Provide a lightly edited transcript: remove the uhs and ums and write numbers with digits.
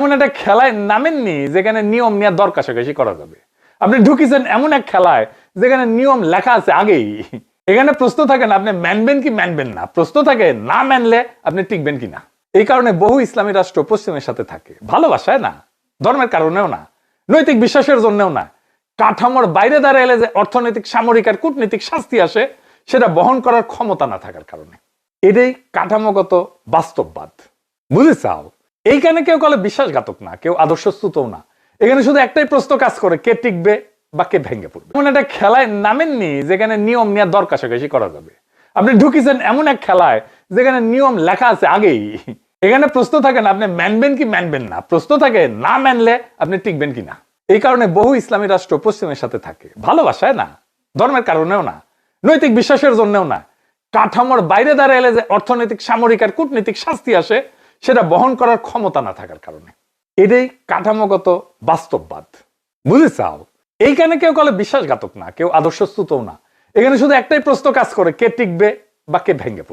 এমন একটা খেলায় নামেননি যেখানে নিয়ম নিয়ে দর কষাকষি করা যাবে। আপনি ঢুকিছেন এমন এক খেলায় যেখানে নিয়ম লেখা আছে আগেই। এখানে প্রশ্ন থাকে না আপনি মানবেন কি মানবেন না, প্রশ্ন থাকে না মানলে আপনি টিকবেন কিনা। এই কারণে বহু ইসলামী রাষ্ট্র পশ্চিমের সাথে থাকে, ভালোবাসায় না, ধর্মের কারণেও না, নৈতিক বিশ্বাসের জন্যও না। কাঠামোর বাইরে দাঁড়ালে যে অর্থনৈতিক, সামরিক আর কূটনৈতিক শাস্তি আসে সেটা বহন করার ক্ষমতা না থাকার কারণে। এটাই কাঠামোগত বাস্তববাদ। বুঝেছাও? এইখানে কেউ কলে বিশ্বাসঘাতক না, কেউ আদর্শচ্যুতও না। এখানে শুধু একটাই প্রশ্ন কাজ করে, কে টিকবে বা কে ভেঙে পড়বে। এমন একটা খেলায় নামেননি যেখানে নিয়ম নিয়ে দর কষাকষি করা যাবে। আপনি ঢুকিছেন এমন এক খেলায় যেখানে নিয়ম লেখা আছে আগেই। এখানে প্রশ্ন থাকে না আপনি মানবেন কি মানবেন না, প্রশ্ন থাকে না মানলে আপনি টিকবেন কিনা। এই কারণে বহু ইসলামী রাষ্ট্র পশ্চিমের সাথে থাকে, ভালোবাসায় না, ধর্মের কারণেও না, নৈতিক বিশ্বাসের জন্যও না। কাঠামোর বাইরে দাঁড়ালে যে অর্থনৈতিক, সামরিক আর কূটনৈতিক শাস্তি আসে সেটা বহন করার ক্ষমতা না থাকার কারণে। এটাই কাঠামোগত বাস্তববাদ। বুঝেছাও? এইখানে কেউ কলে বিশ্বাসঘাতক না, কেউ আদর্শচ্যুতও না। এখানে শুধু একটাই প্রশ্ন কাজ করে, কে টিকবে বা কে ভেঙে পড়বে।